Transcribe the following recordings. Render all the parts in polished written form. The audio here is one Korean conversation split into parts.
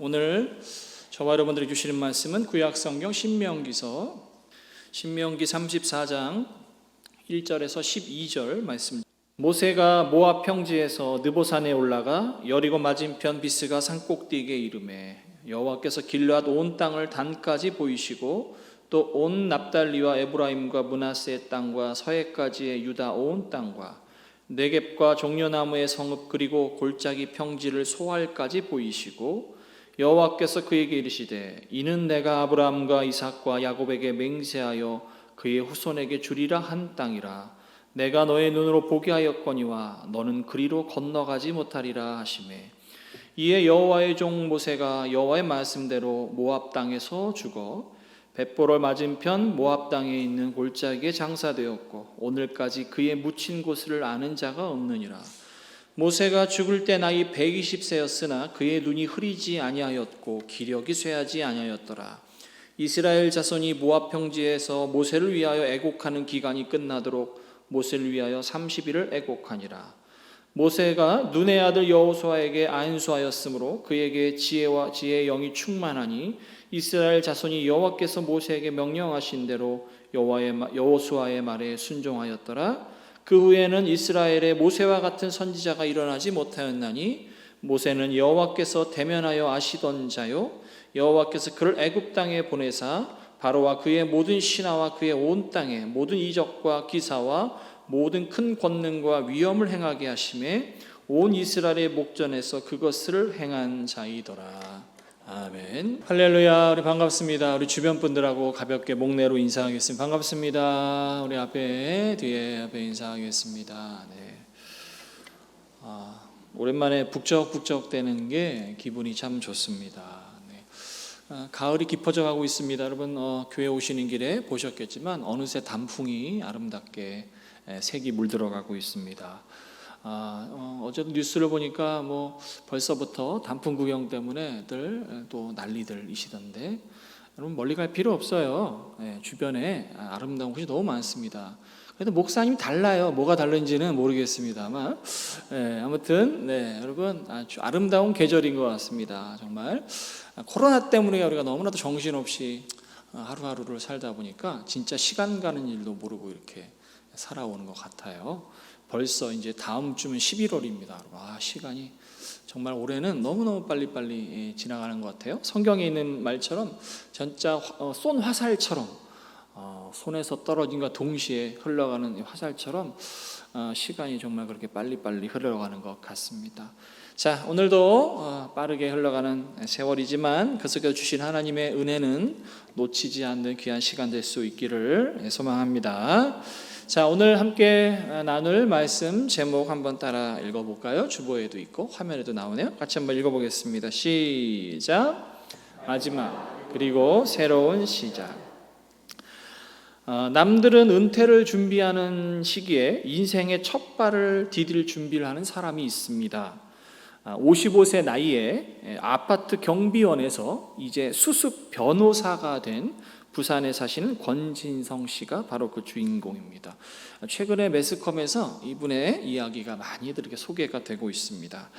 오늘 저와 여러분들이 주시는 말씀은 구약성경 신명기서 신명기 34장 1절에서 12절 말씀. 모세가 모압 평지에서 느보산에 올라가 여리고 맞은편 비스가 산꼭대기에 이르매 여호와께서 길르앗 온 땅을 단까지 보이시고 또 온 납달리와 에브라임과 므낫세의 땅과 서해까지의 유다 온 땅과 네겝과 종려나무의 성읍 그리고 골짜기 평지를 소알까지 보이시고 여호와께서 그에게 이르시되 이는 내가 아브라함과 이삭과 야곱에게 맹세하여 그의 후손에게 주리라 한 땅이라. 내가 너의 눈으로 보게 하였거니와 너는 그리로 건너가지 못하리라 하시매 이에 여호와의 종 모세가 여호와의 말씀대로 모압 땅에서 죽어 벳보로 맞은편 모압 땅에 있는 골짜기에 장사되었고 오늘까지 그의 묻힌 곳을 아는 자가 없느니라. 모세가 죽을 때 나이 120세였으나 그의 눈이 흐리지 아니하였고 기력이 쇠하지 아니하였더라. 이스라엘 자손이 모압 평지에서 모세를 위하여 애곡하는 기간이 끝나도록 모세를 위하여 30일을 애곡하니라. 모세가 눈의 아들 여호수아에게 안수하였으므로 그에게 지혜의 영이 충만하니 이스라엘 자손이 여호와께서 모세에게 명령하신 대로 여호수아의 말에 순종하였더라. 그 후에는 이스라엘에 모세와 같은 선지자가 일어나지 못하였나니 모세는 여호와께서 대면하여 아시던 자요 여호와께서 그를 애굽 땅에 보내사 바로와 그의 모든 신하와 그의 온 땅에 모든 이적과 기사와 모든 큰 권능과 위엄을 행하게 하심에 온 이스라엘의 목전에서 그것을 행한 자이더라. 아멘. 할렐루야. 우리 반갑습니다. 우리 주변 분들하고 가볍게 목례로 인사하겠습니다. 반갑습니다. 우리 뒤에 인사하겠습니다. 네. 오랜만에 북적북적 되는 게 기분이 참 좋습니다. 네. 가을이 깊어져 가고 있습니다. 여러분 교회 오시는 길에 보셨겠지만 어느새 단풍이 아름답게 색이 물들어가고 있습니다. 어제도 뉴스를 보니까 벌써부터 단풍 구경 때문에들 또 난리들이시던데 여러분 멀리 갈 필요 없어요. 주변에 아름다운 곳이 너무 많습니다. 그래도 목사님이 달라요. 뭐가 다른지는 모르겠습니다만 아무튼 여러분 아주 아름다운 계절인 것 같습니다. 정말 코로나 때문에 우리가 너무나도 정신없이 하루하루를 살다 보니까 진짜 시간 가는 일도 모르고 이렇게 살아오는 것 같아요. 벌써 이제 다음 주면 11월입니다. 시간이 정말 올해는 너무너무 빨리빨리 지나가는 것 같아요. 성경에 있는 말처럼 진짜 쏜 화살처럼 손에서 떨어진과 동시에 흘러가는 화살처럼 시간이 정말 그렇게 빨리빨리 흘러가는 것 같습니다. 자, 오늘도 빠르게 흘러가는 세월이지만 그 속에서 주신 하나님의 은혜는 놓치지 않는 귀한 시간 될 수 있기를 소망합니다. 자, 오늘 함께 나눌 말씀 제목 한번 따라 읽어볼까요? 주보에도 있고 화면에도 나오네요. 같이 한번 읽어보겠습니다. 시작. 마지막 그리고 새로운 시작. 남들은 은퇴를 준비하는 시기에 인생의 첫 발을 디딜 준비를 하는 사람이 있습니다. 55세 나이에 아파트 경비원에서 이제 수습 변호사가 된 부산에 사시는 권진성 씨가 바로 그 주인공입니다. 최근에 매스컴에서 이분의 이야기가 많이들 이렇게 소개가 되고 있습니다.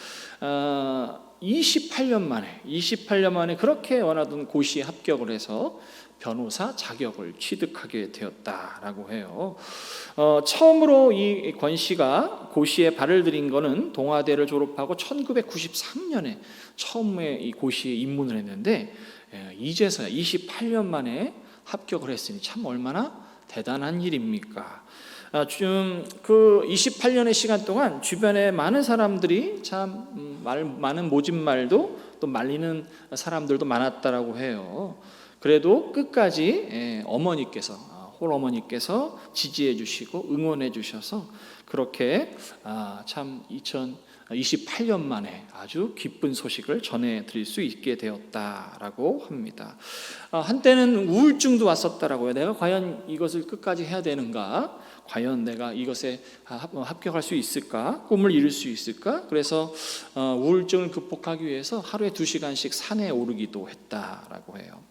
28년 만에 그렇게 원하던 고시에 합격을 해서 변호사 자격을 취득하게 되었다라고 해요. 처음으로 이 권 씨가 고시에 발을 들인 거는 동아대를 졸업하고 1993년에 처음에 이 고시에 입문을 했는데 이제서야 28년 만에 합격을 했으니 참 얼마나 대단한 일입니까? 그 28년의 시간 동안 주변에 많은 사람들이 참 많은 모진말도 또 말리는 사람들도 많았다라고 해요. 그래도 끝까지 홀어머니께서 지지해 주시고 응원해 주셔서 그렇게 참 2028년 만에 아주 기쁜 소식을 전해드릴 수 있게 되었다라고 합니다. 한때는 우울증도 왔었다라고 해요. 내가 과연 이것을 끝까지 해야 되는가? 과연 내가 이것에 합격할 수 있을까? 꿈을 이룰 수 있을까? 그래서 우울증을 극복하기 위해서 하루에 2시간씩 산에 오르기도 했다라고 해요.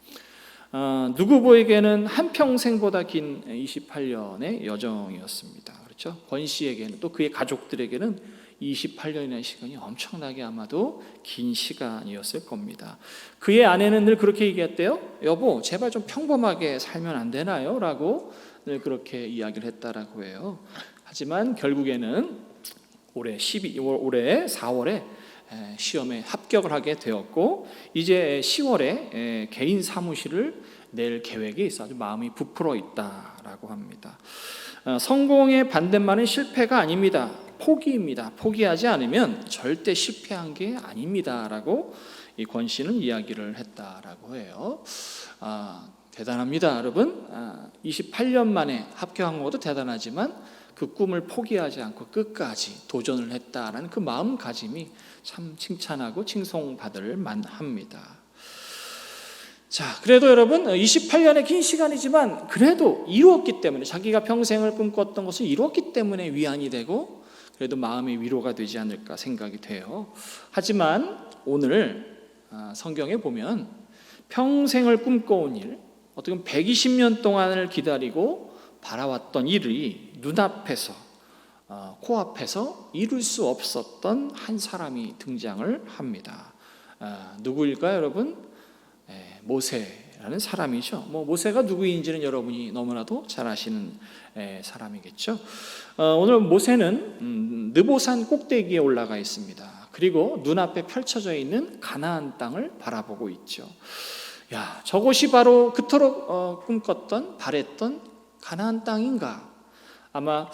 누구에게는 한평생보다 긴 28년의 여정이었습니다. 그렇죠? 권 씨에게는 또 그의 가족들에게는 28년이라는 시간이 엄청나게 아마도 긴 시간이었을 겁니다. 그의 아내는 늘 그렇게 얘기했대요. 여보, 제발 좀 평범하게 살면 안 되나요? 라고 늘 그렇게 이야기를 했다라고 해요. 하지만 결국에는 올해 4월에 시험에 합격을 하게 되었고, 이제 10월에 개인 사무실을 낼 계획이 있어 아주 마음이 부풀어 있다라고 합니다. 성공의 반대말은 실패가 아닙니다. 포기입니다. 포기하지 않으면 절대 실패한 게 아닙니다라고 이 권 씨는 이야기를 했다라고 해요. 대단합니다, 여러분. 28년 만에 합격한 것도 대단하지만 그 꿈을 포기하지 않고 끝까지 도전을 했다라는 그 마음가짐이 참 칭찬하고 칭송받을 만합니다. 자, 그래도 여러분 28년의 긴 시간이지만 그래도 이루었기 때문에, 자기가 평생을 꿈꿨던 것을 이루었기 때문에 위안이 되고 그래도 마음의 위로가 되지 않을까 생각이 돼요. 하지만 오늘 성경에 보면 평생을 꿈꿔온 일, 어떻게 보면 120년 동안을 기다리고 바라왔던 일이 눈앞에서 코앞에서 이룰 수 없었던 한 사람이 등장을 합니다. 누구일까요, 여러분? 모세라는 사람이죠. 모세가 누구인지는 여러분이 너무나도 잘 아시는 사람이겠죠. 오늘 모세는 느보산 꼭대기에 올라가 있습니다. 그리고 눈앞에 펼쳐져 있는 가나안 땅을 바라보고 있죠. 야, 저곳이 바로 그토록 꿈꿨던, 바랬던 가나안 땅인가? 아마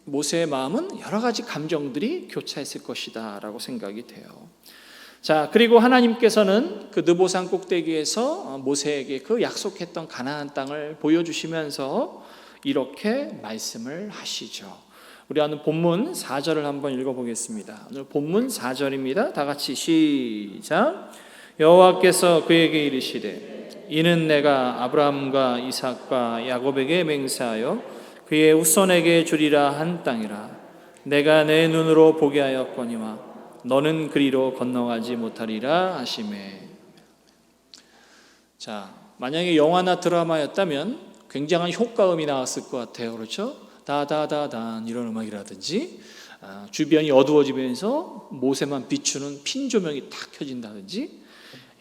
모세의 마음은 여러 가지 감정들이 교차했을 것이다 라고 생각이 돼요. 자, 그리고 하나님께서는 그 느보산 꼭대기에서 모세에게 그 약속했던 가나안 땅을 보여주시면서 이렇게 말씀을 하시죠. 우리 오늘 본문 4절을 한번 읽어보겠습니다. 오늘 본문 4절입니다. 다 같이 시작. 여호와께서 그에게 이르시되 이는 내가 아브라함과 이삭과 야곱에게 맹세하여 그의 후손에게 주리라 한 땅이라. 내가 내 눈으로 보게 하였거니와 너는 그리로 건너가지 못하리라 하시매. 자, 만약에 영화나 드라마였다면 굉장한 효과음이 나왔을 것 같아요. 그렇죠? 다다다단 이런 음악이라든지, 주변이 어두워지면서 모세만 비추는 핀 조명이 탁 켜진다든지.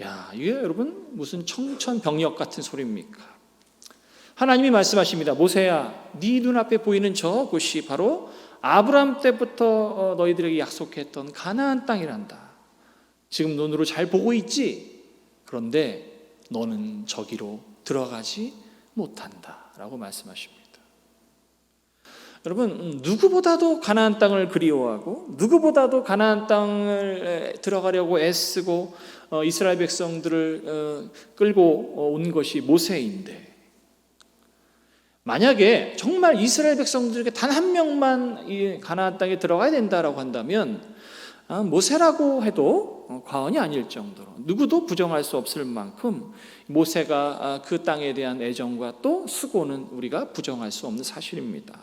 야, 이게 여러분 무슨 청천벽력 같은 소리입니까? 하나님이 말씀하십니다. 모세야, 네 눈앞에 보이는 저곳이 바로 아브라함 때부터 너희들에게 약속했던 가나안 땅이란다. 지금 눈으로 잘 보고 있지? 그런데 너는 저기로 들어가지 못한다 라고 말씀하십니다. 여러분, 누구보다도 가나안 땅을 그리워하고 누구보다도 가나안 땅을 들어가려고 애쓰고 이스라엘 백성들을 끌고 온 것이 모세인데, 만약에 정말 이스라엘 백성들에게 단 한 명만 이 가나안 땅에 들어가야 된다라고 한다면 모세라고 해도 과언이 아닐 정도로, 누구도 부정할 수 없을 만큼 모세가 그 땅에 대한 애정과 또 수고는 우리가 부정할 수 없는 사실입니다.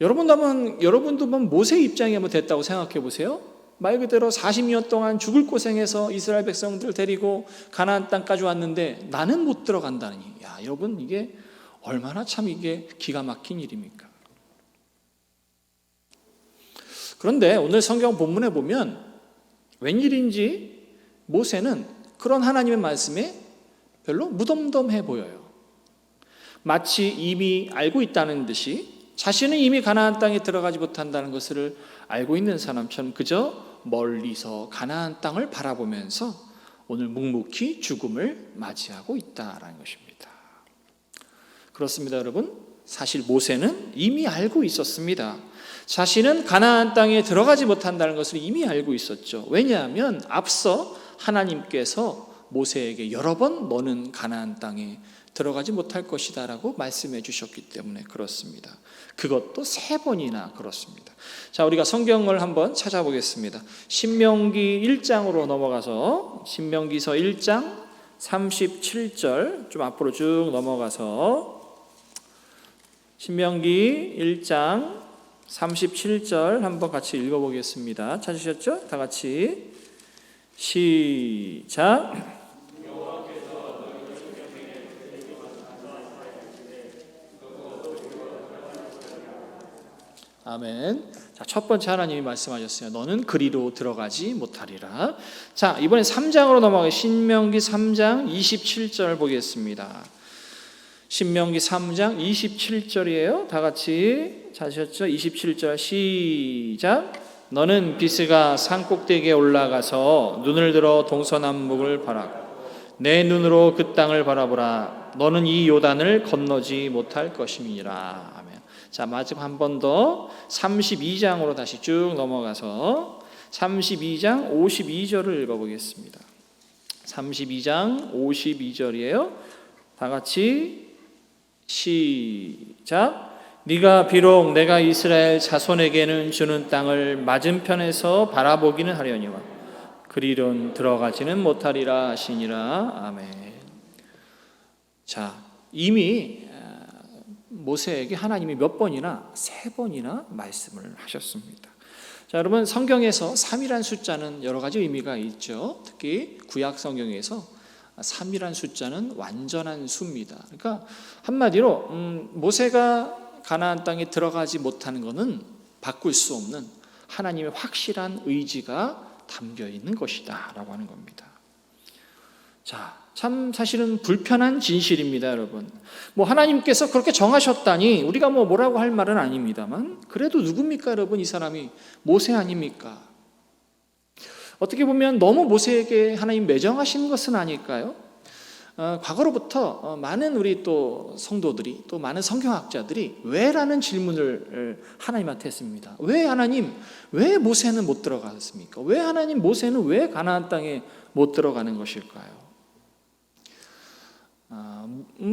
여러분도 한번 모세 입장이 한번 됐다고 생각해 보세요. 말 그대로 40년 동안 죽을 고생해서 이스라엘 백성들을 데리고 가나안 땅까지 왔는데 나는 못 들어간다니. 야, 여러분, 이게 얼마나 참 이게 기가 막힌 일입니까? 그런데 오늘 성경 본문에 보면 웬일인지 모세는 그런 하나님의 말씀에 별로 무덤덤해 보여요. 마치 이미 알고 있다는 듯이, 자신은 이미 가나안 땅에 들어가지 못한다는 것을 알고 있는 사람처럼 그저 멀리서 가나안 땅을 바라보면서 오늘 묵묵히 죽음을 맞이하고 있다라는 것입니다. 그렇습니다, 여러분. 사실 모세는 이미 알고 있었습니다. 자신은 가나안 땅에 들어가지 못한다는 것을 이미 알고 있었죠. 왜냐하면 앞서 하나님께서 모세에게 여러 번 너는 가나안 땅에 들어가지 못할 것이다 라고 말씀해 주셨기 때문에 그렇습니다. 그것도 3번이나 그렇습니다. 자, 우리가 성경을 한번 찾아보겠습니다. 신명기 1장으로 넘어가서 신명기서 1장 37절 좀 앞으로 쭉 넘어가서 신명기 1장 37절 한번 같이 읽어보겠습니다. 찾으셨죠? 다 같이 시작. 아멘. 자, 첫 번째 하나님이 말씀하셨어요. 너는 그리로 들어가지 못하리라. 자, 이번에 3장으로 넘어가요. 신명기 3장 27절 보겠습니다. 신명기 3장 27절이에요. 다 같이 찾으셨죠? 27절 시작. 너는 비스가 산꼭대기에 올라가서 눈을 들어 동서남북을 바라고 내 눈으로 그 땅을 바라보라. 너는 이 요단을 건너지 못할 것임이니라. 아멘. 자, 마지막 한 번 더 32장으로 다시 쭉 넘어가서 32장 52절을 읽어보겠습니다. 32장 52절이에요. 다 같이 시작. 네가 비록 내가 이스라엘 자손에게는 주는 땅을 맞은편에서 바라보기는 하려니와 그리론 들어가지는 못하리라 하시니라. 아멘. 자, 이미 모세에게 하나님이 몇 번이나 3번이나 말씀을 하셨습니다. 자, 여러분, 성경에서 3이란 숫자는 여러 가지 의미가 있죠. 특히 구약 성경에서 3이란 숫자는 완전한 수입니다. 그러니까 한마디로 모세가 가나안 땅에 들어가지 못하는 것은 바꿀 수 없는 하나님의 확실한 의지가 담겨 있는 것이다 라고 하는 겁니다. 자, 참 사실은 불편한 진실입니다, 여러분. 하나님께서 그렇게 정하셨다니 우리가 뭐라고 할 말은 아닙니다만, 그래도 누굽니까, 여러분? 이 사람이 모세 아닙니까? 어떻게 보면 너무 모세에게 하나님 매정하신 것은 아닐까요? 과거로부터 많은 우리 또 성도들이 또 많은 성경학자들이 왜라는 질문을 하나님한테 했습니다. 왜 하나님, 왜 모세는 못 들어갔습니까? 왜 하나님, 모세는 왜 가나안 땅에 못 들어가는 것일까요?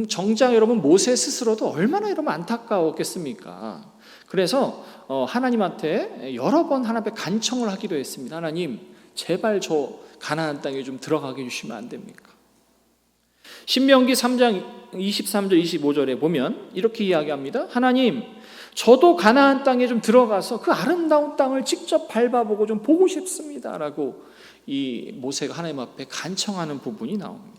정작 여러분, 모세 스스로도 얼마나 여러분 안타까웠겠습니까? 그래서 하나님한테 여러 번 하나님께 간청을 하기도 했습니다. 하나님, 제발 저 가나안 땅에 좀 들어가게 해주시면 안 됩니까? 신명기 3장 23절 25절에 보면 이렇게 이야기합니다. 하나님, 저도 가나안 땅에 좀 들어가서 그 아름다운 땅을 직접 밟아보고 좀 보고 싶습니다 라고 이 모세가 하나님 앞에 간청하는 부분이 나옵니다.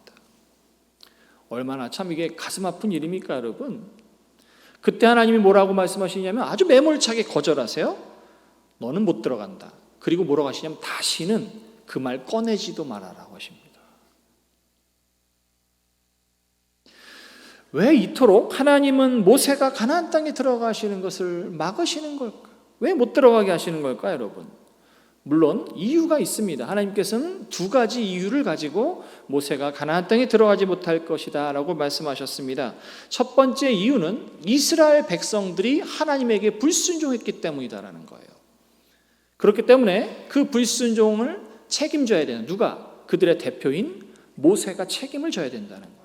얼마나 참 이게 가슴 아픈 일입니까, 여러분? 그때 하나님이 뭐라고 말씀하시냐면 아주 매몰차게 거절하세요. 너는 못 들어간다. 그리고 뭐라고 하시냐면 다시는 그 말 꺼내지도 말아라고 하십니다. 왜 이토록 하나님은 모세가 가나안 땅에 들어가시는 것을 막으시는 걸까? 왜 못 들어가게 하시는 걸까, 여러분? 물론 이유가 있습니다. 하나님께서는 2가지 이유를 가지고 모세가 가나안 땅에 들어가지 못할 것이다 라고 말씀하셨습니다. 첫 번째 이유는 이스라엘 백성들이 하나님에게 불순종했기 때문이다라는 거예요. 그렇기 때문에 그 불순종을 책임져야 되는 누가? 그들의 대표인 모세가 책임을 져야 된다는 거예요.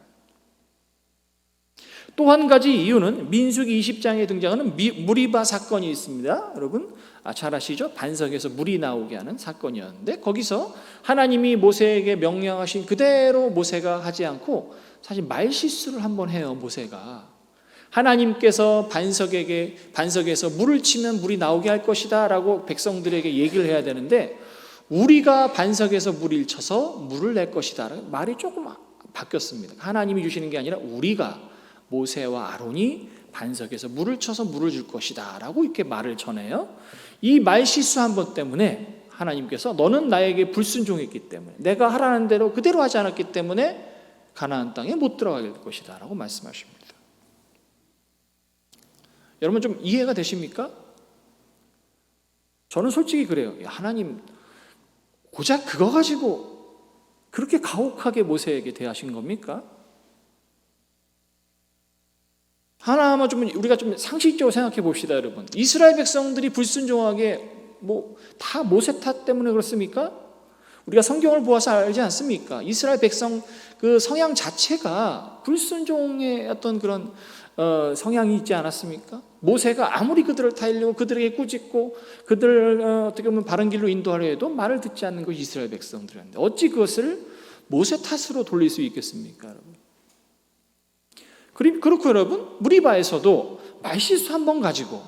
또 한 가지 이유는 민수기 20장에 등장하는 무리바 사건이 있습니다. 여러분 잘 아시죠? 반석에서 물이 나오게 하는 사건이었는데 거기서 하나님이 모세에게 명령하신 그대로 모세가 하지 않고 사실 말실수를 한번 해요. 모세가 하나님께서 반석에서 물을 치면 물이 나오게 할 것이다 라고 백성들에게 얘기를 해야 되는데 우리가 반석에서 물을 쳐서 물을 낼 것이다. 말이 조금 바뀌었습니다. 하나님이 주시는 게 아니라 우리가 모세와 아론이 반석에서 물을 쳐서 물을 줄 것이다 라고 이렇게 말을 전해요. 이 말실수 한 번 때문에 하나님께서 너는 나에게 불순종했기 때문에 내가 하라는 대로 그대로 하지 않았기 때문에 가나안 땅에 못 들어가게 될 것이다 라고 말씀하십니다. 여러분 좀 이해가 되십니까? 저는 솔직히 그래요. 하나님 고작 그거 가지고 그렇게 가혹하게 모세에게 대하신 겁니까? 하나만 좀 우리가 좀 상식적으로 생각해 봅시다, 여러분. 이스라엘 백성들이 불순종하게 다 모세 탓 때문에 그렇습니까? 우리가 성경을 보아서 알지 않습니까? 이스라엘 백성 그 성향 자체가 불순종의 어떤 그런 성향이 있지 않았습니까? 모세가 아무리 그들을 타이려고 그들에게 꾸짖고 그들을 어떻게 보면 바른 길로 인도하려 해도 말을 듣지 않는 것이 이스라엘 백성들이었는데 어찌 그것을 모세 탓으로 돌릴 수 있겠습니까, 여러분? 그렇고 여러분 무리바에서도 말실수 한 번 가지고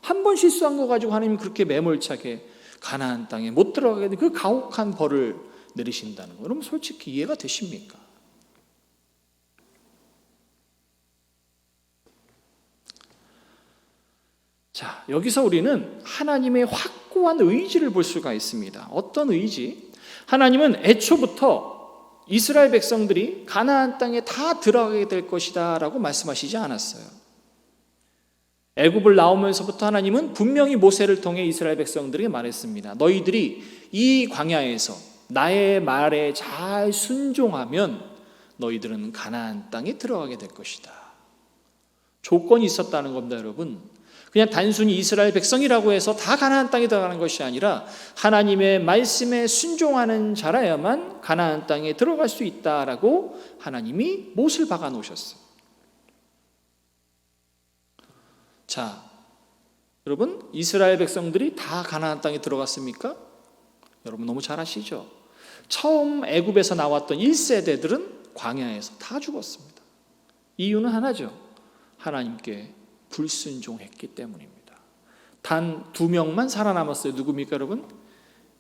한 번 실수한 거 가지고 하나님이 그렇게 매몰차게 가나안 땅에 못 들어가게 된 그 가혹한 벌을 내리신다는 거 여러분 솔직히 이해가 되십니까? 자, 여기서 우리는 하나님의 확고한 의지를 볼 수가 있습니다. 어떤 의지? 하나님은 애초부터 이스라엘 백성들이 가나안 땅에 다 들어가게 될 것이다 라고 말씀하시지 않았어요. 애굽을 나오면서부터 하나님은 분명히 모세를 통해 이스라엘 백성들에게 말했습니다. 너희들이 이 광야에서 나의 말에 잘 순종하면 너희들은 가나안 땅에 들어가게 될 것이다. 조건이 있었다는 겁니다, 여러분. 그냥 단순히 이스라엘 백성이라고 해서 다 가나안 땅에 들어가는 것이 아니라 하나님의 말씀에 순종하는 자라야만 가나안 땅에 들어갈 수 있다라고 하나님이 못을 박아 놓으셨어요. 자, 여러분, 이스라엘 백성들이 다 가나안 땅에 들어갔습니까? 여러분 너무 잘 아시죠? 처음 애굽에서 나왔던 1세대들은 광야에서 다 죽었습니다. 이유는 하나죠. 하나님께 불순종했기 때문입니다. 단 2명만 살아남았어요. 누굽니까, 여러분?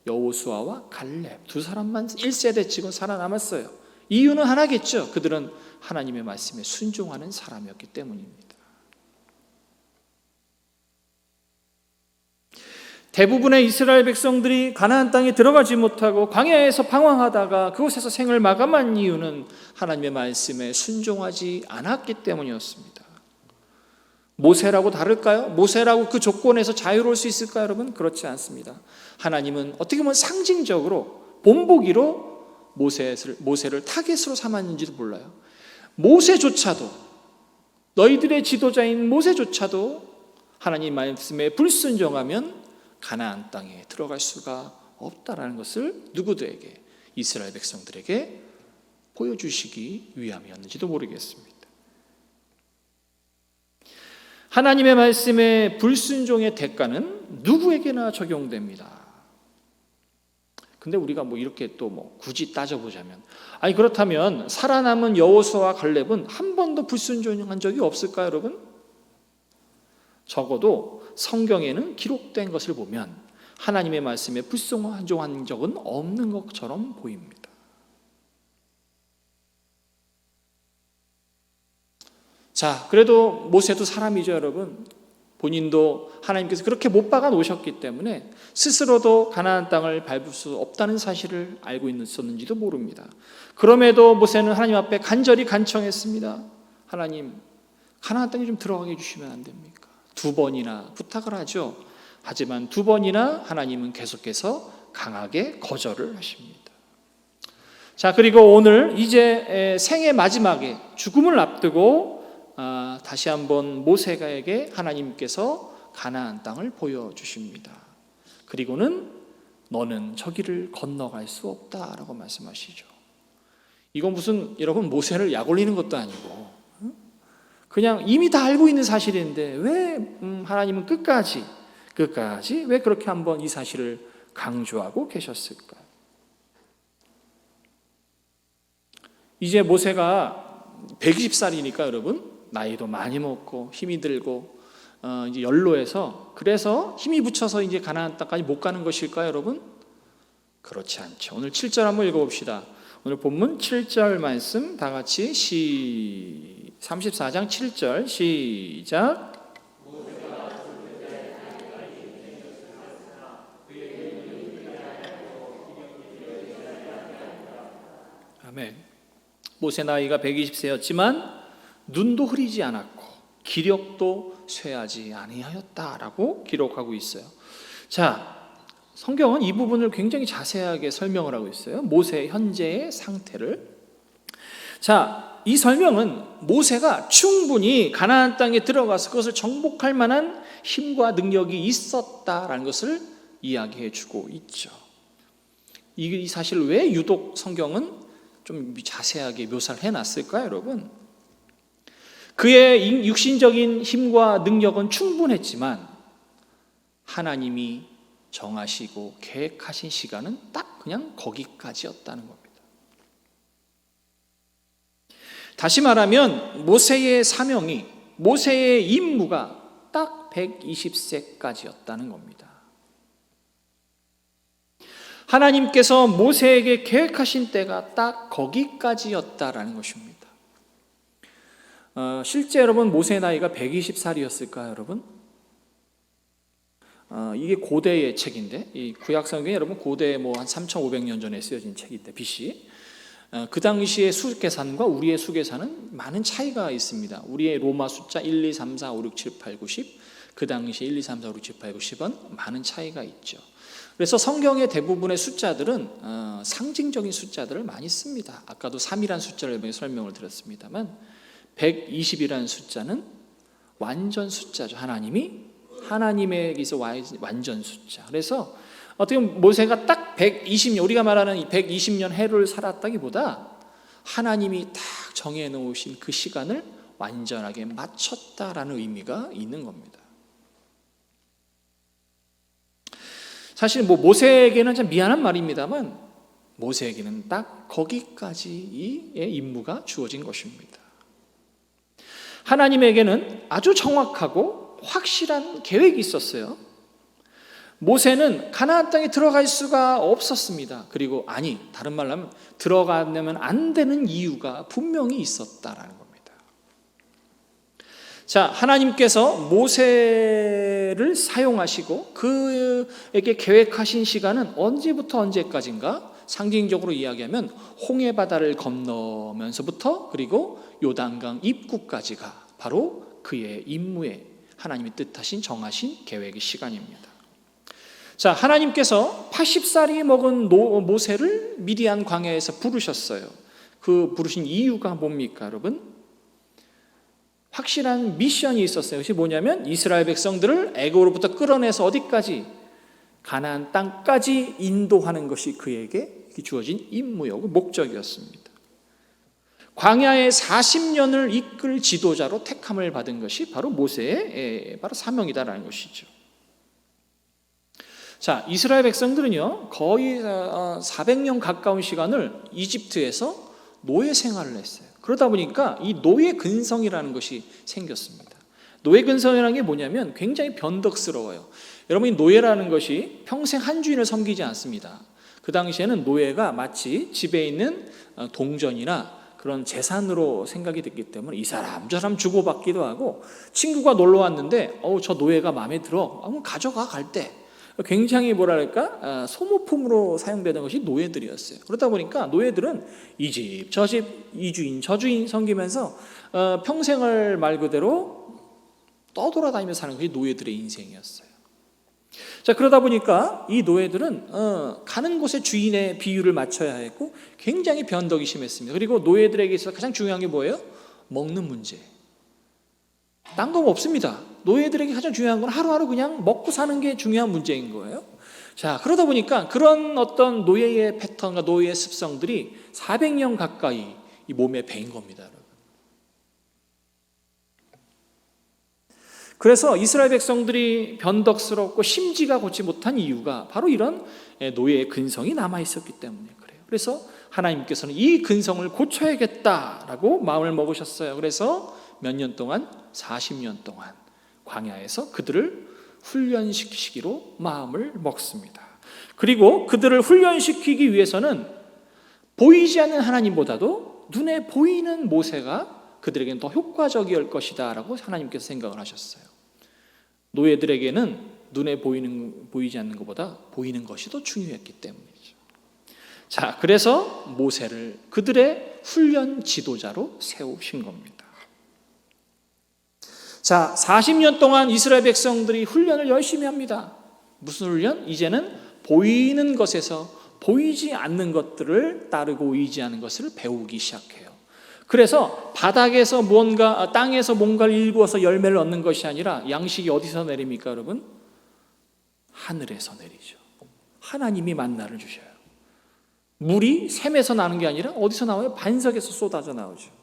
여호수아와 갈렙. 2사람만 1세대 치고 살아남았어요. 이유는 하나겠죠. 그들은 하나님의 말씀에 순종하는 사람이었기 때문입니다. 대부분의 이스라엘 백성들이 가나안 땅에 들어가지 못하고 광야에서 방황하다가 그곳에서 생을 마감한 이유는 하나님의 말씀에 순종하지 않았기 때문이었습니다. 모세라고 다를까요? 모세라고 그 조건에서 자유로울 수 있을까요, 여러분? 그렇지 않습니다. 하나님은 어떻게 보면 상징적으로 본보기로 모세를 타겟으로 삼았는지도 몰라요. 모세조차도, 너희들의 지도자인 모세조차도 하나님 말씀에 불순종하면 가나안 땅에 들어갈 수가 없다라는 것을 누구들에게, 이스라엘 백성들에게 보여주시기 위함이었는지도 모르겠습니다. 하나님의 말씀에 불순종의 대가는 누구에게나 적용됩니다. 근데 우리가 이렇게 또 굳이 따져보자면, 아니 그렇다면 살아남은 여호수아와 갈렙은 한 번도 불순종한 적이 없을까요, 여러분? 적어도 성경에는 기록된 것을 보면 하나님의 말씀에 불순종한 적은 없는 것처럼 보입니다. 자, 그래도 모세도 사람이죠, 여러분. 본인도 하나님께서 그렇게 못 박아 놓으셨기 때문에 스스로도 가나안 땅을 밟을 수 없다는 사실을 알고 있었는지도 모릅니다. 그럼에도 모세는 하나님 앞에 간절히 간청했습니다. 하나님, 가나안 땅에 좀 들어가게 해주시면 안 됩니까? 2번이나 부탁을 하죠. 하지만 2번이나 하나님은 계속해서 강하게 거절을 하십니다. 자, 그리고 오늘 이제 생의 마지막에 죽음을 앞두고 다시 한번 모세가에게 하나님께서 가나안 땅을 보여주십니다. 그리고는 너는 저기를 건너갈 수 없다라고 말씀하시죠. 이건 무슨 여러분 모세를 약 올리는 것도 아니고 그냥 이미 다 알고 있는 사실인데 왜 하나님은 끝까지 왜 그렇게 한번 이 사실을 강조하고 계셨을까요? 이제 모세가 120살이니까 여러분 나이도 많이 먹고 힘이 들고 이제 연로해서 그래서 힘이 붙여서 이제 가나안 땅까지 못 가는 것일까요, 여러분? 그렇지 않죠. 오늘 7절 한번 읽어봅시다. 오늘 본문 7절 말씀 다 같이 34장 7절 시작. 아멘. 모세 나이가 120세였지만 눈도 흐리지 않았고 기력도 쇠하지 아니하였다라고 기록하고 있어요. 자, 성경은 이 부분을 굉장히 자세하게 설명을 하고 있어요. 모세의 현재의 상태를. 자, 이 설명은 모세가 충분히 가나안 땅에 들어가서 그것을 정복할 만한 힘과 능력이 있었다라는 것을 이야기해 주고 있죠. 이 사실 왜 유독 성경은 좀 자세하게 묘사를 해놨을까요, 여러분? 그의 육신적인 힘과 능력은 충분했지만 하나님이 정하시고 계획하신 시간은 딱 그냥 거기까지였다는 겁니다. 다시 말하면 모세의 사명이, 모세의 임무가 딱 120세까지였다는 겁니다. 하나님께서 모세에게 계획하신 때가 딱 거기까지였다라는 것입니다. 실제 여러분 모세의 나이가 120살이었을까요, 여러분? 이게 고대의 책인데, 이 구약 성경이 여러분 고대 뭐 한 3,500년 전에 쓰여진 책인데 BC. 그 당시의 수계산과 우리의 수계산은 많은 차이가 있습니다. 우리의 로마 숫자 1, 2, 3, 4, 5, 6, 7, 8, 9, 10, 그 당시 1, 2, 3, 4, 5, 6, 7, 8, 9, 10은 많은 차이가 있죠. 그래서 성경의 대부분의 숫자들은 상징적인 숫자들을 많이 씁니다. 아까도 3이라는 숫자를 설명을 드렸습니다만 120이라는 숫자는 완전 숫자죠. 하나님에게서 완전 숫자. 그래서 어떻게 보면 모세가 딱 120년, 우리가 말하는 120년 해를 살았다기보다 하나님이 딱 정해놓으신 그 시간을 완전하게 맞췄다라는 의미가 있는 겁니다. 사실 뭐 모세에게는 참 미안한 말입니다만 모세에게는 딱 거기까지의 임무가 주어진 것입니다. 하나님에게는 아주 정확하고 확실한 계획이 있었어요. 모세는 가나안 땅에 들어갈 수가 없었습니다. 그리고 다른 말로 하면 들어가려면 안 되는 이유가 분명히 있었다라는 겁니다. 자, 하나님께서 모세를 사용하시고 그에게 계획하신 시간은 언제부터 언제까지인가? 상징적으로 이야기하면 홍해 바다를 건너면서부터 그리고 요단강 입구까지가 바로 그의 임무에 하나님이 뜻하신 정하신 계획의 시간입니다. 자, 하나님께서 80살이 먹은 모세를 미디안 광야에서 부르셨어요. 그 부르신 이유가 뭡니까, 여러분? 확실한 미션이 있었어요. 그것이 뭐냐면 이스라엘 백성들을 애굽으로부터 끌어내서 어디까지? 가나안 땅까지 인도하는 것이 그에게 주어진 임무였고 목적이었습니다. 광야의 40년을 이끌 지도자로 택함을 받은 것이 바로 모세의 바로 사명이다라는 것이죠. 자, 이스라엘 백성들은요 거의 400년 가까운 시간을 이집트에서 노예 생활을 했어요. 그러다 보니까 이 노예 근성이라는 것이 생겼습니다. 노예 근성이라는 게 뭐냐면 굉장히 변덕스러워요. 여러분, 이 노예라는 것이 평생 한 주인을 섬기지 않습니다. 그 당시에는 노예가 마치 집에 있는 동전이나 그런 재산으로 생각이 됐기 때문에 이 사람 저 사람 주고받기도 하고, 친구가 놀러 왔는데 저 노예가 마음에 들어, 그럼 가져가 갈 때 굉장히 뭐랄까 소모품으로 사용되는 것이 노예들이었어요. 그러다 보니까 노예들은 이 집 저 집 이 주인 저 주인 섬기면서 평생을 말 그대로 떠돌아다니면서 사는 것이 노예들의 인생이었어요. 자, 그러다 보니까 이 노예들은 가는 곳에 주인의 비율을 맞춰야 했고 굉장히 변덕이 심했습니다. 그리고 노예들에게 있어서 가장 중요한 게 뭐예요? 먹는 문제. 딴 거 없습니다. 노예들에게 가장 중요한 건 하루하루 그냥 먹고 사는 게 중요한 문제인 거예요. 자, 그러다 보니까 그런 어떤 노예의 패턴과 노예의 습성들이 400년 가까이 이 몸에 배인 겁니다, 여러분. 그래서 이스라엘 백성들이 변덕스럽고 심지가 곧지 못한 이유가 바로 이런 노예의 근성이 남아 있었기 때문에 그래요. 그래서 하나님께서는 이 근성을 고쳐야겠다라고 마음을 먹으셨어요. 그래서 몇 년 동안? 40년 동안 광야에서 그들을 훈련시키시기로 마음을 먹습니다. 그리고 그들을 훈련시키기 위해서는 보이지 않는 하나님보다도 눈에 보이는 모세가 그들에게는 더 효과적일 것이다 라고 하나님께서 생각을 하셨어요. 노예들에게는 눈에 보이지 않는 것보다 보이는 것이 더 중요했기 때문이죠. 자, 그래서 모세를 그들의 훈련 지도자로 세우신 겁니다. 자, 40년 동안 이스라엘 백성들이 훈련을 열심히 합니다. 무슨 훈련? 이제는 보이는 것에서 보이지 않는 것들을 따르고 의지하는 것을 배우기 시작해요. 그래서 바닥에서 땅에서 뭔가를 일구어서 열매를 얻는 것이 아니라 양식이 어디서 내립니까, 여러분? 하늘에서 내리죠. 하나님이 만나를 주셔요. 물이 샘에서 나는 게 아니라 어디서 나와요? 반석에서 쏟아져 나오죠.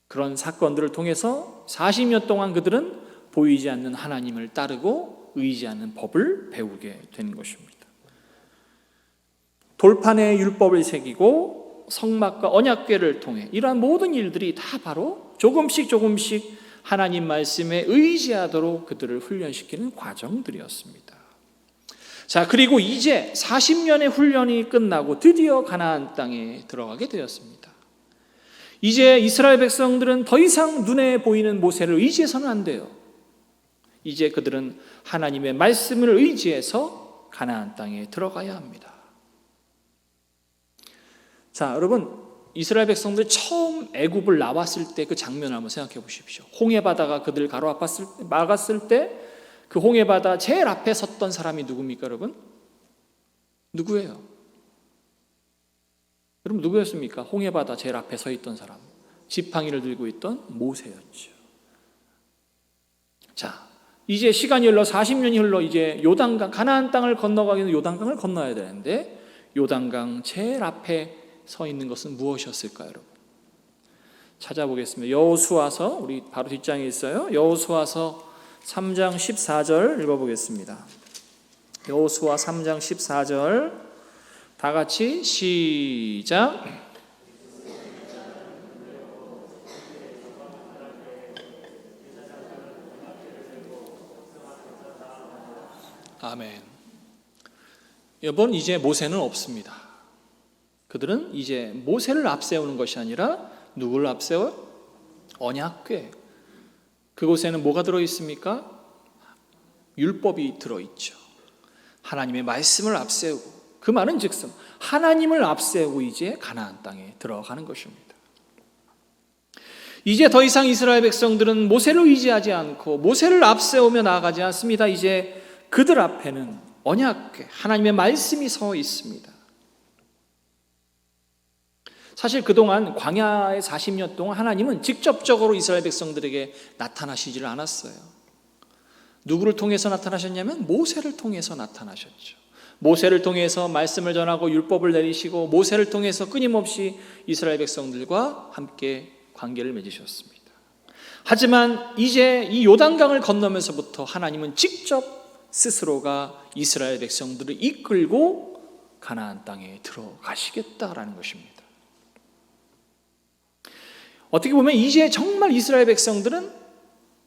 그런 사건들을 통해서 40년 동안 그들은 보이지 않는 하나님을 따르고 의지하는 법을 배우게 된 것입니다. 돌판에 율법을 새기고 성막과 언약궤를 통해 이러한 모든 일들이 다 바로 조금씩 하나님 말씀에 의지하도록 그들을 훈련시키는 과정들이었습니다. 자, 그리고 이제 40년의 훈련이 끝나고 드디어 가나안 땅에 들어가게 되었습니다. 이제 이스라엘 백성들은 더 이상 눈에 보이는 모세를 의지해서는 안 돼요. 이제 그들은 하나님의 말씀을 의지해서 가나안 땅에 들어가야 합니다. 자, 여러분, 이스라엘 백성들이 처음 애굽을 나왔을 때 그 장면을 한번 생각해 보십시오. 홍해바다가 그들 막았을 때 그 홍해바다 제일 앞에 섰던 사람이 누굽니까, 여러분? 누구예요? 여러분, 누구였습니까? 홍해바다 제일 앞에 서 있던 사람. 지팡이를 들고 있던 모세였죠. 자, 이제 시간이 흘러 40년이 흘러 이제 요단강, 가나안 땅을 건너가기 위해서 요단강을 건너야 되는데 요단강 제일 앞에 서 있는 것은 무엇이었을까요, 여러분? 찾아보겠습니다. 여호수아서, 우리 바로 뒷장에 있어요. 여호수아서 3장 14절 읽어보겠습니다. 여호수아 3장 14절 다 같이 시작. 아멘. 여러분, 이제 모세는 없습니다. 그들은 이제 모세를 앞세우는 것이 아니라 누구를 앞세워요? 언약궤. 그곳에는 뭐가 들어있습니까? 율법이 들어있죠. 하나님의 말씀을 앞세우고, 그 말은 즉슨 하나님을 앞세우고 이제 가나안 땅에 들어가는 것입니다. 이제 더 이상 이스라엘 백성들은 모세를 의지하지 않고 모세를 앞세우며 나아가지 않습니다. 이제 그들 앞에는 언약궤, 하나님의 말씀이 서 있습니다. 사실 그동안 광야의 40년 동안 하나님은 직접적으로 이스라엘 백성들에게 나타나시지를 않았어요. 누구를 통해서 나타나셨냐면 모세를 통해서 나타나셨죠. 모세를 통해서 말씀을 전하고 율법을 내리시고 모세를 통해서 끊임없이 이스라엘 백성들과 함께 관계를 맺으셨습니다. 하지만 이제 이 요단강을 건너면서부터 하나님은 직접 스스로가 이스라엘 백성들을 이끌고 가나안 땅에 들어가시겠다라는 것입니다. 어떻게 보면 이제 정말 이스라엘 백성들은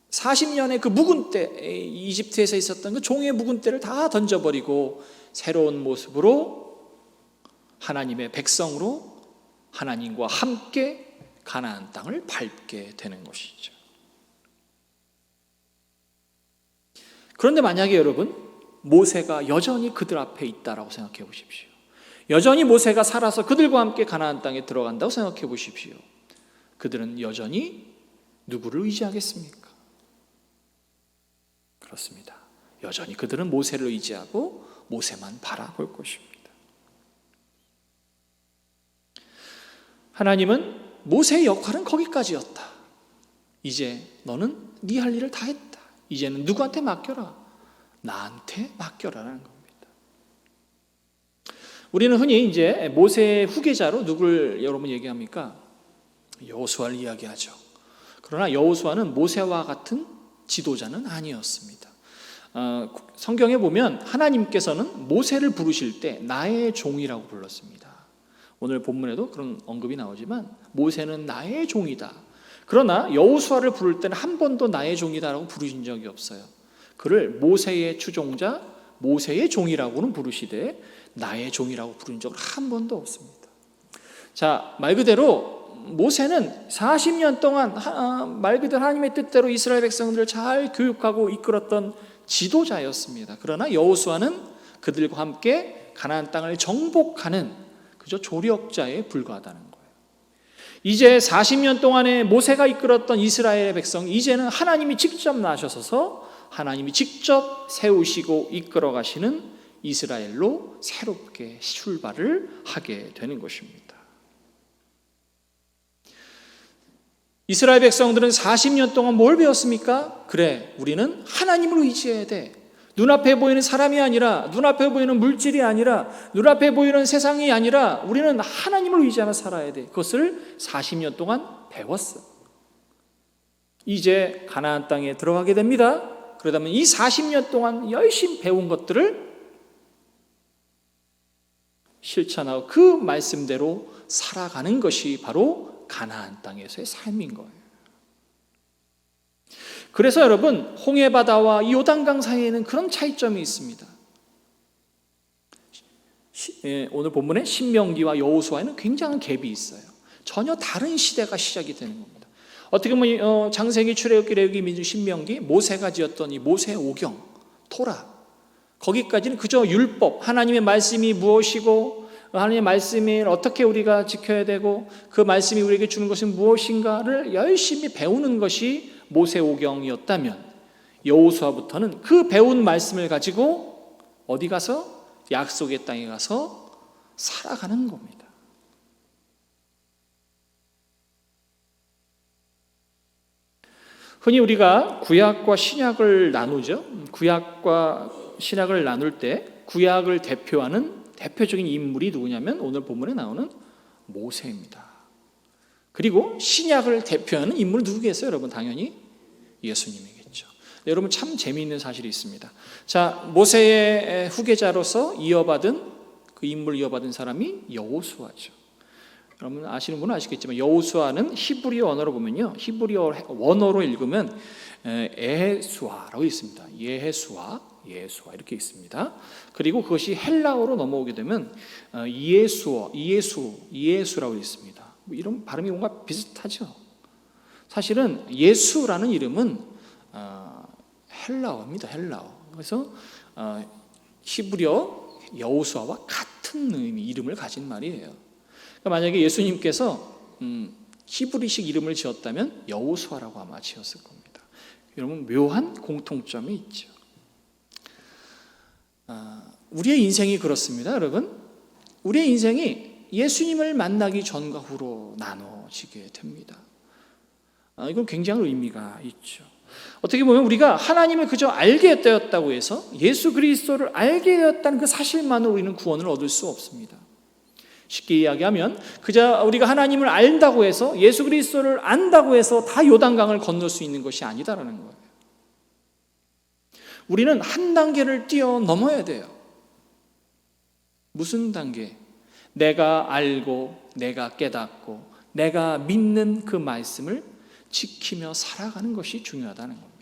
40년의 그 묵은 때, 이집트에서 있었던 그 종의 묵은 때를 다 던져버리고 새로운 모습으로 하나님의 백성으로 하나님과 함께 가나안 땅을 밟게 되는 것이죠. 그런데 만약에 여러분, 모세가 여전히 그들 앞에 있다라고 생각해 보십시오. 여전히 모세가 살아서 그들과 함께 가나안 땅에 들어간다고 생각해 보십시오. 그들은 여전히 누구를 의지하겠습니까? 그렇습니다. 여전히 그들은 모세를 의지하고 모세만 바라볼 것입니다. 하나님은 모세의 역할은 거기까지였다. 이제 너는 네 할 일을 다 했다. 이제는 누구한테 맡겨라? 나한테 맡겨라라는 겁니다. 우리는 흔히 이제 모세의 후계자로 누굴 여러분 얘기합니까? 여호수아를 이야기하죠. 그러나 여호수아는 모세와 같은 지도자는 아니었습니다. 성경에 보면 하나님께서는 모세를 부르실 때 나의 종이라고 불렀습니다. 오늘 본문에도 그런 언급이 나오지만 모세는 나의 종이다. 그러나 여호수아를 부를 때는 한 번도 나의 종이다라고 부르신 적이 없어요. 그를 모세의 추종자, 모세의 종이라고는 부르시되 나의 종이라고 부른 적은 한 번도 없습니다. 자, 말 그대로 모세는 40년 동안 말 그대로 하나님의 뜻대로 이스라엘 백성들을 잘 교육하고 이끌었던 지도자였습니다. 그러나 여호수아는 그들과 함께 가나안 땅을 정복하는 그저 조력자에 불과하다는 거예요. 이제 40년 동안에 모세가 이끌었던 이스라엘의 백성, 이제는 하나님이 직접 나셔서 하나님이 직접 세우시고 이끌어 가시는 이스라엘로 새롭게 출발을 하게 되는 것입니다. 이스라엘 백성들은 40년 동안 뭘 배웠습니까? 그래, 우리는 하나님을 의지해야 돼. 눈앞에 보이는 사람이 아니라, 눈앞에 보이는 물질이 아니라, 눈앞에 보이는 세상이 아니라 우리는 하나님을 의지하며 살아야 돼. 그것을 40년 동안 배웠어. 이제 가나안 땅에 들어가게 됩니다. 그러다면 이 40년 동안 열심히 배운 것들을 실천하고 그 말씀대로 살아가는 것이 바로 가나안 땅에서의 삶인 거예요. 그래서 여러분, 홍해바다와 이 요단강 사이에는 그런 차이점이 있습니다. 오늘 본문에 신명기와 여호수아에는 굉장한 갭이 있어요. 전혀 다른 시대가 시작이 되는 겁니다. 어떻게 보면 창세기, 출애굽기, 레위기, 민수기, 신명기, 모세가 지었던 이 모세오경, 토라, 거기까지는 그저 율법, 하나님의 말씀이 무엇이고 하나님의 말씀을 어떻게 우리가 지켜야 되고 그 말씀이 우리에게 주는 것은 무엇인가를 열심히 배우는 것이 모세오경이었다면, 여호수아부터는 그 배운 말씀을 가지고 어디 가서? 약속의 땅에 가서 살아가는 겁니다. 흔히 우리가 구약과 신약을 나누죠. 구약과 신약을 나눌 때 구약을 대표하는 대표적인 인물이 누구냐면 오늘 본문에 나오는 모세입니다. 그리고 신약을 대표하는 인물은 누구겠어요? 여러분, 당연히 예수님이겠죠. 여러분, 참 재미있는 사실이 있습니다. 자, 모세의 후계자로서 그 인물을 이어받은 사람이 여호수아죠. 여러분 아시는 분은 아시겠지만 여호수아는 히브리어 언어로 보면요, 히브리어 원어로 읽으면 에헤수아라고 있습니다. 예수아 이렇게 있습니다. 그리고 그것이 헬라어로 넘어오게 되면 이예수라고 있습니다. 뭐 이런 발음이 뭔가 비슷하죠. 사실은 예수라는 이름은 헬라어입니다. 헬라어. 그래서 히브리어 여호수아와 같은 이름을 가진 말이에요. 그러니까 만약에 예수님께서 히브리식 이름을 지었다면 여호수아라고 아마 지었을 겁니다. 여러분, 묘한 공통점이 있죠. 우리의 인생이 그렇습니다. 여러분, 우리의 인생이 예수님을 만나기 전과 후로 나눠지게 됩니다. 이건 굉장히 의미가 있죠. 어떻게 보면 우리가 하나님을 그저 알게 되었다고 해서 예수 그리스도를 알게 되었다는 그 사실만으로 우리는 구원을 얻을 수 없습니다. 쉽게 이야기하면 그저 우리가 하나님을 안다고 해서, 예수 그리스도를 안다고 해서 다 요단강을 건널 수 있는 것이 아니다라는 거예요. 우리는 한 단계를 뛰어넘어야 돼요. 무슨 단계? 내가 알고 내가 깨닫고 내가 믿는 그 말씀을 지키며 살아가는 것이 중요하다는 겁니다.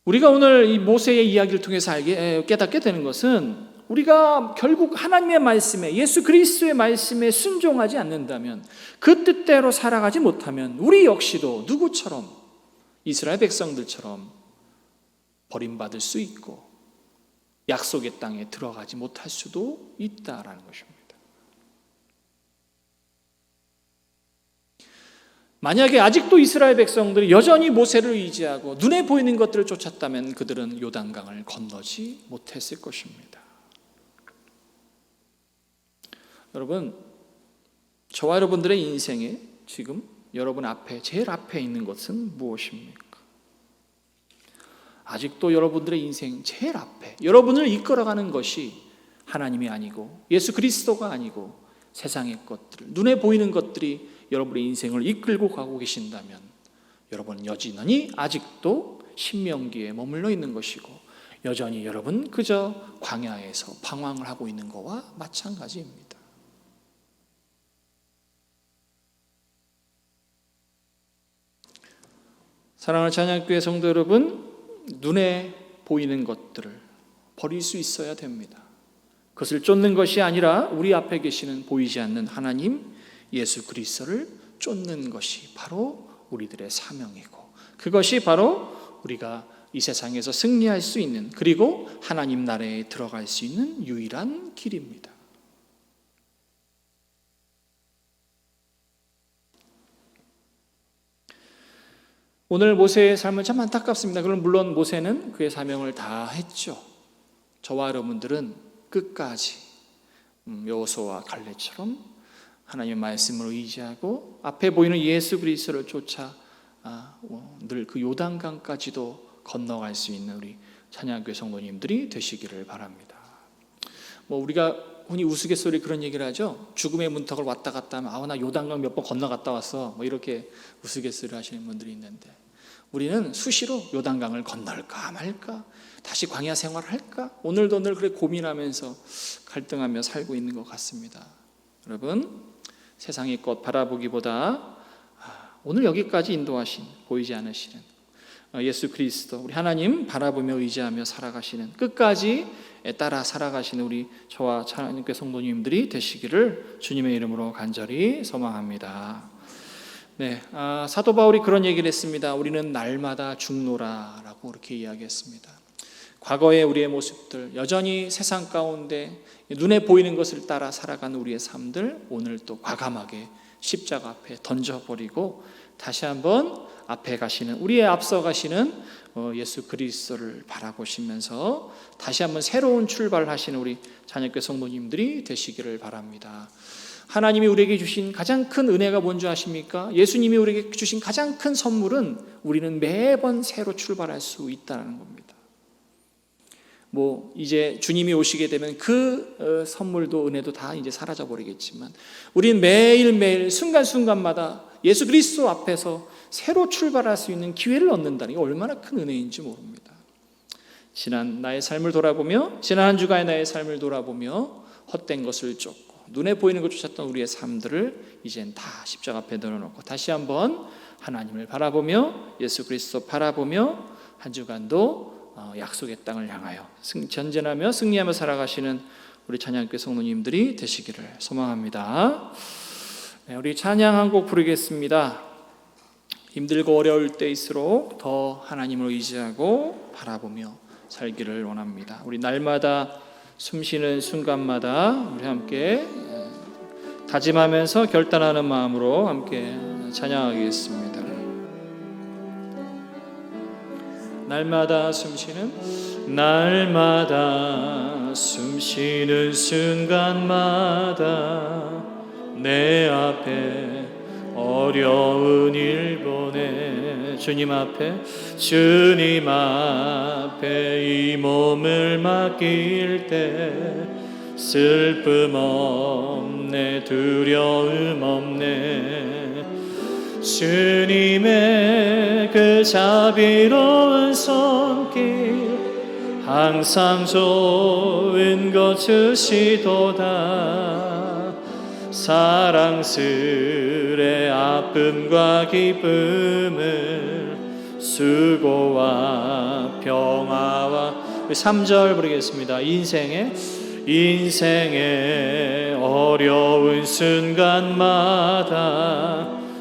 우리가 오늘 이 모세의 이야기를 통해서 깨닫게 되는 것은, 우리가 결국 하나님의 말씀에, 예수 그리스도의 말씀에 순종하지 않는다면, 그 뜻대로 살아가지 못하면 우리 역시도 누구처럼, 이스라엘 백성들처럼 버림받을 수 있고 약속의 땅에 들어가지 못할 수도 있다라는 것입니다. 만약에 아직도 이스라엘 백성들이 여전히 모세를 의지하고 눈에 보이는 것들을 쫓았다면 그들은 요단강을 건너지 못했을 것입니다. 여러분, 저와 여러분들의 인생에 지금 여러분 앞에, 제일 앞에 있는 것은 무엇입니까? 아직도 여러분들의 인생 제일 앞에 여러분을 이끌어가는 것이 하나님이 아니고 예수 그리스도가 아니고 세상의 것들, 눈에 보이는 것들이 여러분의 인생을 이끌고 가고 계신다면 여러분은 여전히 아직도 신명기에 머물러 있는 것이고, 여전히 여러분 그저 광야에서 방황을 하고 있는 것과 마찬가지입니다. 사랑하는 찬양교회 성도 여러분, 눈에 보이는 것들을 버릴 수 있어야 됩니다. 그것을 쫓는 것이 아니라 우리 앞에 계시는 보이지 않는 하나님 예수 그리스도를 쫓는 것이 바로 우리들의 사명이고, 그것이 바로 우리가 이 세상에서 승리할 수 있는, 그리고 하나님 나라에 들어갈 수 있는 유일한 길입니다. 오늘 모세의 삶은 참 안타깝습니다. 그럼 물론 모세는 그의 사명을 다 했죠. 저와 여러분들은 끝까지 여호수아와 갈렙처럼 하나님의 말씀을 의지하고 앞에 보이는 예수 그리스도를 쫓아 늘 그 요단강까지도 건너갈 수 있는 우리 찬양교회 성도님들이 되시기를 바랍니다. 우리가 흔히 우스갯소리 그런 얘기를 하죠. 죽음의 문턱을 왔다 갔다 하면 나 요단강 몇 번 건너갔다 왔어, 이렇게 우스갯소리 하시는 분들이 있는데, 우리는 수시로 요단강을 건널까 말까, 다시 광야 생활을 할까, 오늘도 늘 그렇게 고민하면서 갈등하며 살고 있는 것 같습니다. 여러분, 세상의 것 바라보기보다 오늘 여기까지 인도하신, 보이지 않으시는 예수 그리스도, 우리 하나님 바라보며 의지하며 살아가시는, 끝까지 따라 살아가시는 우리 저와 하나님께 성도님들이 되시기를 주님의 이름으로 간절히 소망합니다. 네, 사도 바울이 그런 얘기를 했습니다. 우리는 날마다 죽노라라고 이렇게 이야기했습니다. 과거의 우리의 모습들, 여전히 세상 가운데 눈에 보이는 것을 따라 살아가는 우리의 삶들, 오늘 또 과감하게 십자가 앞에 던져버리고 다시 한번 앞에 가시는, 우리의 앞서 가시는 예수 그리스도를 바라보시면서 다시 한번 새로운 출발을 하시는 우리 자녀교회 성도님들이 되시기를 바랍니다. 하나님이 우리에게 주신 가장 큰 은혜가 뭔지 아십니까? 예수님이 우리에게 주신 가장 큰 선물은 우리는 매번 새로 출발할 수 있다는 겁니다. 이제 주님이 오시게 되면 그 선물도 은혜도 다 이제 사라져 버리겠지만, 우리는 매일매일 순간순간마다 예수 그리스도 앞에서 새로 출발할 수 있는 기회를 얻는다는 게 얼마나 큰 은혜인지 모릅니다. 지난 나의 삶을 돌아보며, 지난 한 주간의 나의 삶을 돌아보며 헛된 것을 쫓고 눈에 보이는 것 쫓았던 우리의 삶들을 이젠 다 십자가 앞에 내려놓고 다시 한번 하나님을 바라보며 예수 그리스도 바라보며 한 주간도 약속의 땅을 향하여 전진하며 승리하며 살아가시는 우리 찬양교회 성도님들이 되시기를 소망합니다. 네, 우리 찬양 한 곡 부르겠습니다. 힘들고 어려울 때일수록 더 하나님을 의지하고 바라보며 살기를 원합니다. 우리 날마다 숨쉬는 순간마다 우리 함께 다짐하면서 결단하는 마음으로 함께 찬양하겠습니다. 날마다 숨쉬는 순간마다 내 앞에 어려운 일 보내 주님 앞에 이 몸을 맡길 때 슬픔 없네, 두려움 없네. 주님의 그 자비로운 손길 항상 좋은 것 주시도다. 사랑스레 아픔과 기쁨을 수고와 평화와 3절 부르겠습니다. 인생의 어려운 순간마다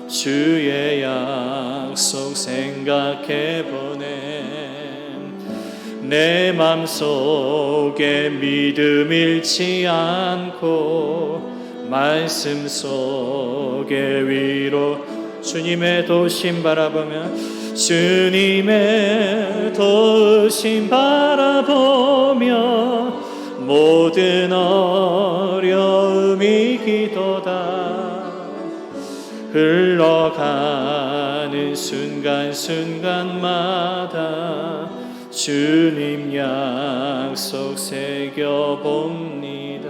주의 약속 생각해보네. 내 맘속에 믿음 잃지 않고 말씀 속에 위로 주님의 도우심 바라보며 주님의 도우심 바라보며 모든 어려움이 기도다. 흘러가는 순간순간마다 주님 약속 새겨봅니다.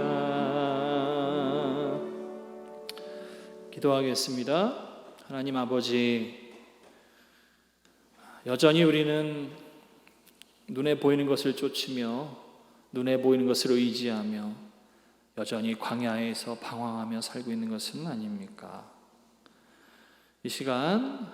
기도하겠습니다. 하나님 아버지, 여전히 우리는 눈에 보이는 것을 쫓으며 눈에 보이는 것을 의지하며 여전히 광야에서 방황하며 살고 있는 것은 아닙니까? 이 시간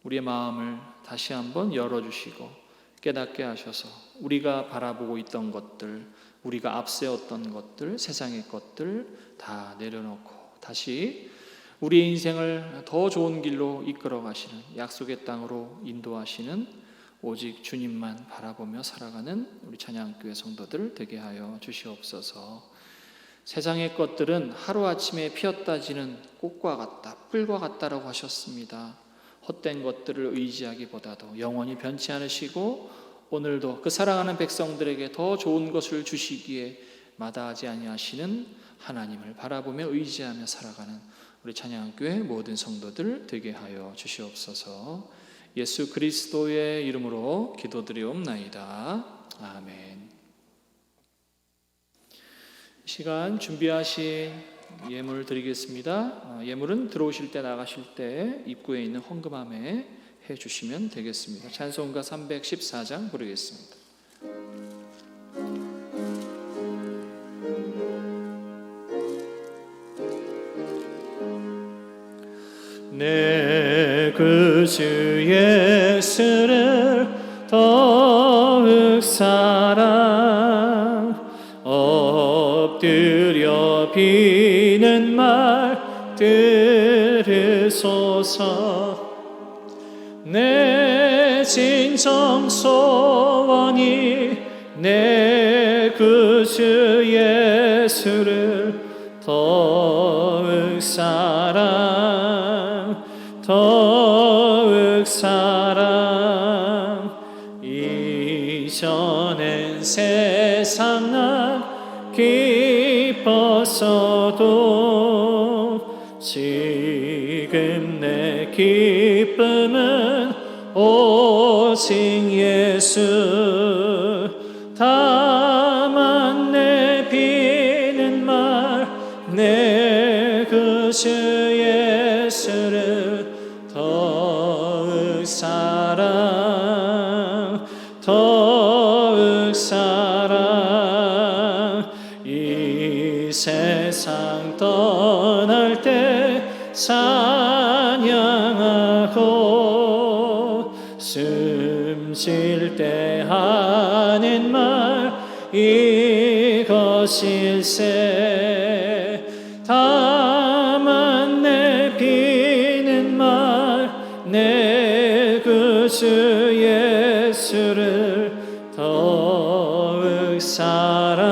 우리의 마음을 다시 한번 열어주시고 깨닫게 하셔서 우리가 바라보고 있던 것들, 우리가 앞세웠던 것들, 세상의 것들 다 내려놓고 다시 우리의 인생을 더 좋은 길로 이끌어 가시는, 약속의 땅으로 인도하시는 오직 주님만 바라보며 살아가는 우리 찬양교회 성도들 되게 하여 주시옵소서. 세상의 것들은 하루아침에 피었다 지는 꽃과 같다, 뿔과 같다라고 하셨습니다. 헛된 것들을 의지하기보다도 영원히 변치 않으시고 오늘도 그 사랑하는 백성들에게 더 좋은 것을 주시기에 마다하지 아니하시는 하나님을 바라보며 의지하며 살아가는 우리 찬양교회 모든 성도들 되게 하여 주시옵소서. 예수 그리스도의 이름으로 기도드리옵나이다. 아멘. 시간 준비하신 예물 드리겠습니다. 예물은 들어오실 때 나가실 때 입구에 있는 헌금함에 해주시면 되겠습니다. 찬송가 314장 부르겠습니다. 내 구주 예수를 사랑 엎드려 비는 말 들으소서. 내 진정 소원이 내 구주 예수를 더욱 사랑 더욱 사랑. 이전엔 세상 난 기뻤어도 지금 내 기쁨은 오직 예수. 다만 내 비는 말 내 구주 예수를 더욱 사랑 더욱 사랑. 이 세상 떠날 때 찬양하고 숨 쉴 때 하는 말 이것일세. 다만 내 비는 말 내 구주 예수를 더욱 사랑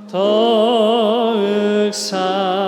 더욱 사랑.